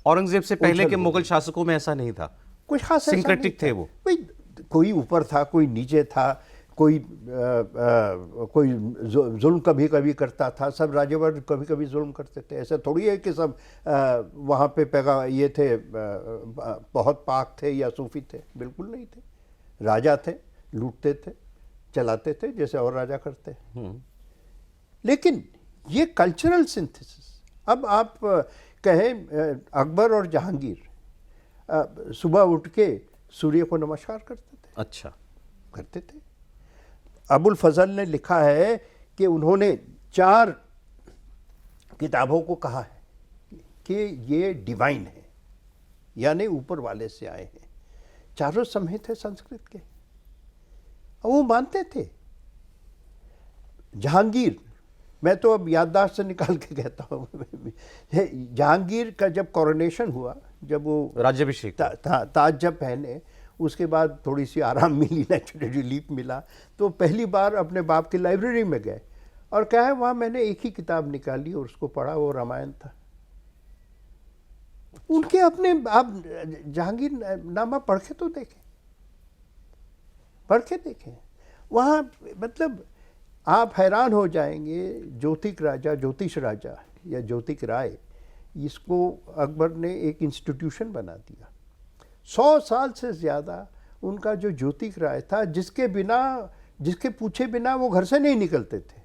औरंगजेब से पहले के मुगल शासकों में ऐसा नहीं था, कुछ खास सिंक्रेटिक थे वो। कोई ऊपर था, कोई नीचे था, कोई जुल्म कभी कभी करता था, सब राजावर कभी कभी जुल्म करते थे। ऐसा थोड़ी है कि सब वहाँ पे ये थे, बहुत पाक थे या सूफी थे, बिल्कुल नहीं थे। राजा थे, लूटते थे, चलाते थे जैसे और राजा करते। लेकिन ये कल्चरल सिंथेसिस, अब आप कहें अकबर और जहांगीर सुबह उठ के सूर्य को नमस्कार करते थे। अच्छा, करते थे। अबुल फजल ने लिखा है कि उन्होंने 4 किताबों को कहा है कि ये डिवाइन है, यानी ऊपर वाले से आए हैं। चारों संहित है संस्कृत के, और वो मानते थे। जहांगीर, मैं तो अब याददाश्त से निकाल के कहता हूँ, जहांगीर का जब कोरोनेशन हुआ, जब वो राज्याभिषेक ताज जब पहने, उसके बाद थोड़ी सी आराम मिली, नेचुरल रिलीफ मिला, तो पहली बार अपने बाप की लाइब्रेरी में गए और क्या है, वहाँ मैंने एक ही किताब निकाली और उसको पढ़ा, वो रामायण था। उनके अपने, आप जहांगीर नामा पढ़ के तो देखें, पढ़ के देखें वहाँ, मतलब आप हैरान हो जाएंगे। ज्योतिष राजा या ज्योतिक राय, इसको अकबर ने एक इंस्टीट्यूशन बना दिया। 100 साल से ज़्यादा उनका जो ज्योतिक राय था, जिसके पूछे बिना वो घर से नहीं निकलते थे,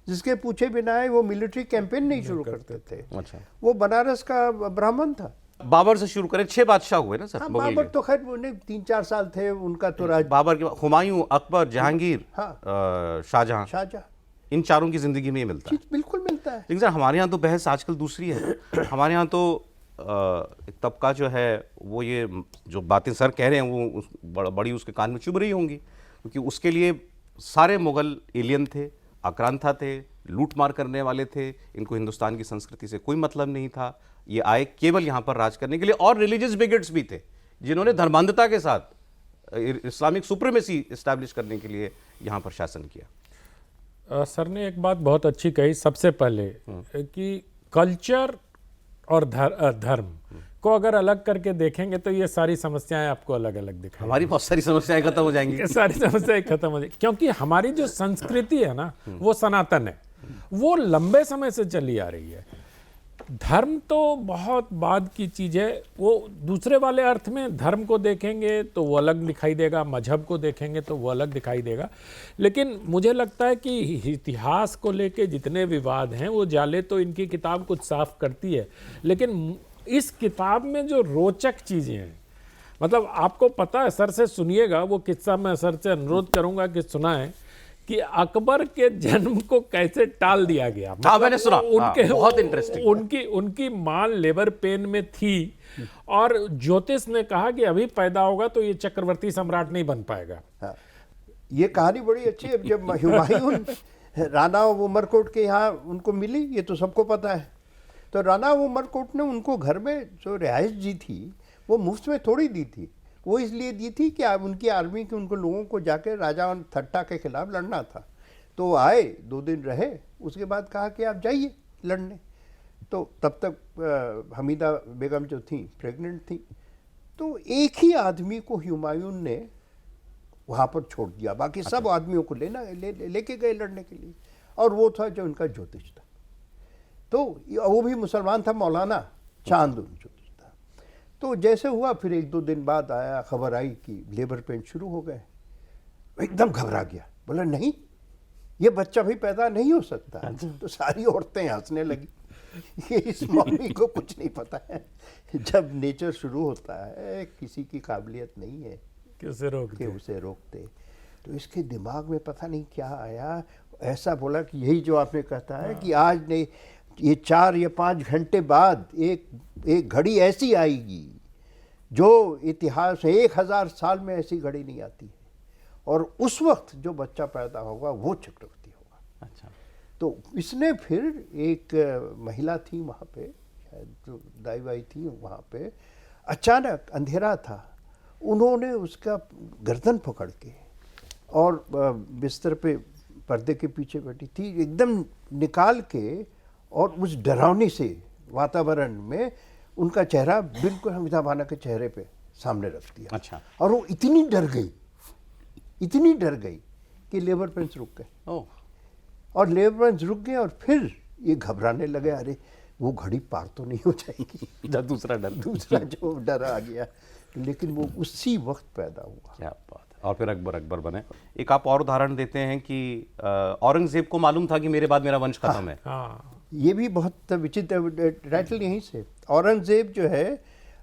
जिसके पूछे बिना वो मिलिट्री कैंपेन नहीं शुरू करते थे। अच्छा, वो बनारस का ब्राह्मण था। बाबर से शुरू करें, 6 बादशाह हुए ना सर? हाँ, बाबर तो खैर उन्हें 3-4 साल थे उनका तो राज। बाबर के हुमायूं, अकबर, जहांगीर, हाँ, शाहजहां, इन चारों की जिंदगी में ये मिलता है। बिल्कुल मिलता है। लेकिन सर हमारे यहाँ तो बहस आजकल दूसरी है। हमारे यहाँ तो तबका जो है वो, ये जो बातें सर कह रहे हैं वो बड़ी उसके कान में चुभ रही होंगी, क्योंकि उसके लिए सारे मुगल एलियन थे, आक्रांता थे, लूट मार करने वाले थे, इनको हिंदुस्तान की संस्कृति से कोई मतलब नहीं था। ये आए केवल यहाँ पर राज करने के लिए, और रिलीजियस बिगेट्स भी थे जिन्होंने धर्मांधता के साथ इस्लामिक सुप्रीमेसी इस्टेब्लिश करने के लिए यहाँ पर शासन किया। सर ने एक बात बहुत अच्छी कही सबसे पहले, कि कल्चर और धर्म को अगर अलग करके देखेंगे तो ये सारी समस्याएं आपको अलग अलग दिखाई, हमारी बहुत सारी समस्याएं खत्म हो जाएंगी। सारी समस्याएं खत्म हो जाएंगी, क्योंकि हमारी जो संस्कृति है ना, वो सनातन है, वो लंबे समय से चली आ रही है। धर्म तो बहुत बाद की चीज है। वो दूसरे वाले अर्थ में धर्म को देखेंगे तो वो अलग दिखाई देगा, मजहब को देखेंगे तो वो अलग दिखाई देगा। लेकिन मुझे लगता है कि इतिहास को लेके जितने विवाद हैं, वो जाले तो इनकी किताब कुछ साफ करती है, लेकिन इस किताब में जो रोचक चीज़ें हैं, मतलब आपको पता है, सर से सुनिएगा वो किस्सा। मैं सर से अनुरोध करूंगा कि सुनाएं कि अकबर के जन्म को कैसे टाल दिया गया। मतलब मैंने सुना, बहुत इंटरेस्टिंग। उनकी मां लेबर पेन में थी और ज्योतिष ने कहा कि अभी पैदा होगा तो ये चक्रवर्ती सम्राट नहीं बन पाएगा। हाँ, ये कहानी बड़ी अच्छी है। जब हुमायूं राणा उमरकोट के यहाँ उनको मिली, ये तो सबको पता है, तो राणा उमरकोट ने उनको घर में जो रिहाइश दी थी वो मुफ्त में थोड़ी दी थी। वो इसलिए दी थी कि उनकी आर्मी के उनको लोगों को जाके राजा थट्टा के खिलाफ लड़ना था। तो आए, 2 दिन रहे, उसके बाद कहा कि आप जाइए लड़ने। तो तब तक हमीदा बेगम जो थी प्रेग्नेंट थी, तो एक ही आदमी को हुमायूं ने वहाँ पर छोड़ दिया, बाकी सब आदमियों को लेके गए लड़ने के लिए, और वो था जो उनका ज्योतिष था। तो वो भी मुसलमान था, मौलाना चांद ज्योतिष था। तो जैसे हुआ, फिर 1-2 दिन बाद आया, खबर आई कि लेबर पेन शुरू हो गए। एकदम घबरा गया, बोला नहीं, ये बच्चा भी पैदा नहीं हो सकता। तो सारी औरतें हंसने लगी, ये इस मौलवी को कुछ नहीं पता है। जब नेचर शुरू होता है, किसी की काबिलियत नहीं है कि उसे रोकते। तो इसके दिमाग में पता नहीं क्या आया, ऐसा बोला कि यही जो आपने कहता है कि आज नहीं, ये 4 या 5 घंटे बाद एक घड़ी ऐसी आएगी जो इतिहास 1000 साल में ऐसी घड़ी नहीं आती है, और उस वक्त जो बच्चा पैदा होगा वो चक्रवर्ती होगा। अच्छा। तो इसने फिर, एक महिला थी वहाँ पे, शायद जो दाई बाई थी वहाँ पे, अचानक अंधेरा था, उन्होंने उसका गर्दन पकड़ के और बिस्तर पे पर्दे के पीछे बैठी थी, एकदम निकाल के, और उस डरावनी से वातावरण में उनका चेहरा बिल्कुल अमिताभ बाना के चेहरे पे सामने रख दिया। अच्छा। और वो इतनी डर गई कि लेबर पेन्स रुक गए। ओह, और लेबर पेन्स रुक गए और फिर ये घबराने लगे, अरे वो घड़ी पार तो नहीं हो जाएगी। दूसरा जो डर आ गया, लेकिन वो उसी वक्त पैदा हुआ। क्या बात है। और फिर अकबर बने। एक आप और उदाहरण देते हैं कि औरंगजेब को मालूम था कि मेरे बाद मेरा वंश खत्म है। हाँ, ये भी बहुत विचित्र टाइटल यहीं से। औरंगजेब जो है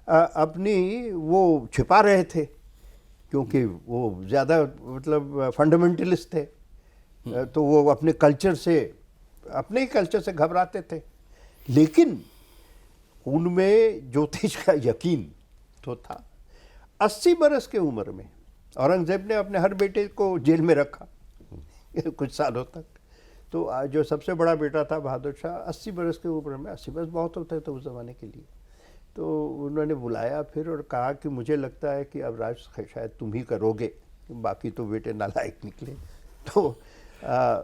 अपनी वो छिपा रहे थे क्योंकि वो ज़्यादा मतलब फंडामेंटलिस्ट थे, तो वो अपने ही कल्चर से घबराते थे। लेकिन उनमें ज्योतिष का यकीन तो था। 80 बरस के उम्र में औरंगजेब ने अपने हर बेटे को जेल में रखा कुछ सालों तक। तो जो सबसे बड़ा बेटा था बहादुर शाह, 80 बरस के उम्र में, 80 बरस बहुत होते थे उस ज़माने के लिए, तो उन्होंने बुलाया फिर और कहा कि मुझे लगता है कि अब राज शायद तुम ही करोगे, बाकी तो बेटे नालायक निकले। तो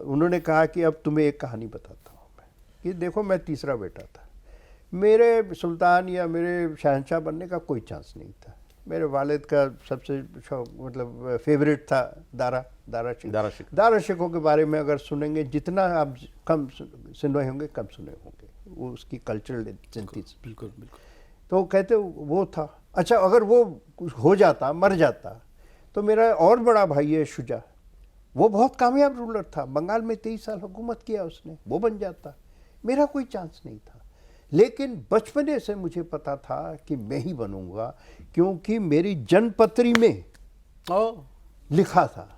उन्होंने कहा कि अब तुम्हें एक कहानी बताता हूँ मैं, कि देखो मैं तीसरा बेटा था, मेरे सुल्तान या मेरे शहंशाह बनने का कोई चांस नहीं था। मेरे वालिद का सबसे मतलब फेवरेट था दारा शिकोह के बारे में अगर सुनेंगे, जितना आप कम सुने होंगे कम सुने होंगे, वो उसकी कल्चरल सेंटिस। बिल्कुल। तो कहते वो था। अच्छा, अगर वो हो जाता, मर जाता, तो मेरा और बड़ा भाई है शुजा, वो बहुत कामयाब रूलर था, बंगाल में 23 साल हुकूमत किया उसने, वो बन जाता। मेरा कोई चांस नहीं था। लेकिन बचपने से मुझे पता था कि मैं ही बनूंगा, क्योंकि मेरी जन्मपत्री में लिखा था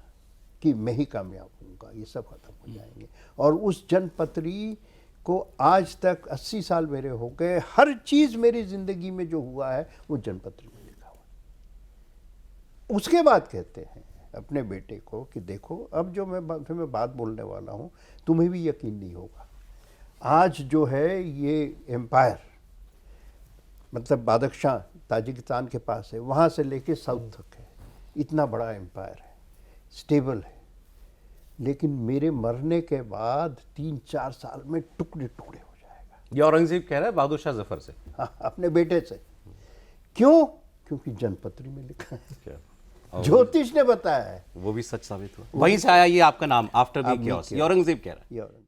कि मैं ही कामयाब होऊंगा, ये सब खत्म हो जाएंगे। और उस जन्मपत्री को आज तक 80 साल मेरे हो गए, हर चीज़ मेरी ज़िंदगी में जो हुआ है वो जन्मपत्री में लिखा हुआ। उसके बाद कहते हैं अपने बेटे को कि देखो, अब जो मैं बात बोलने वाला हूँ तुम्हें भी यकीन नहीं होगा। आज जो है ये एम्पायर, मतलब बादशाह ताजिकिस्तान के पास है, वहाँ से लेके साउथ तक है, इतना बड़ा एम्पायर है, स्टेबल है। लेकिन मेरे मरने के बाद 3-4 साल में टुकड़े टुकड़े हो जाएगा। ये औरंगजेब कह रहा है बहादुर शाह जफर से। हाँ, अपने बेटे से। क्यों? क्योंकि जन्मपत्री में लिखा है, ज्योतिष ने बताया है। वो भी सच साबित हुआ। वहीं से आया ये आपका नाम, आफ्टर द कियोस। ये औरंगजेब कह रहा है।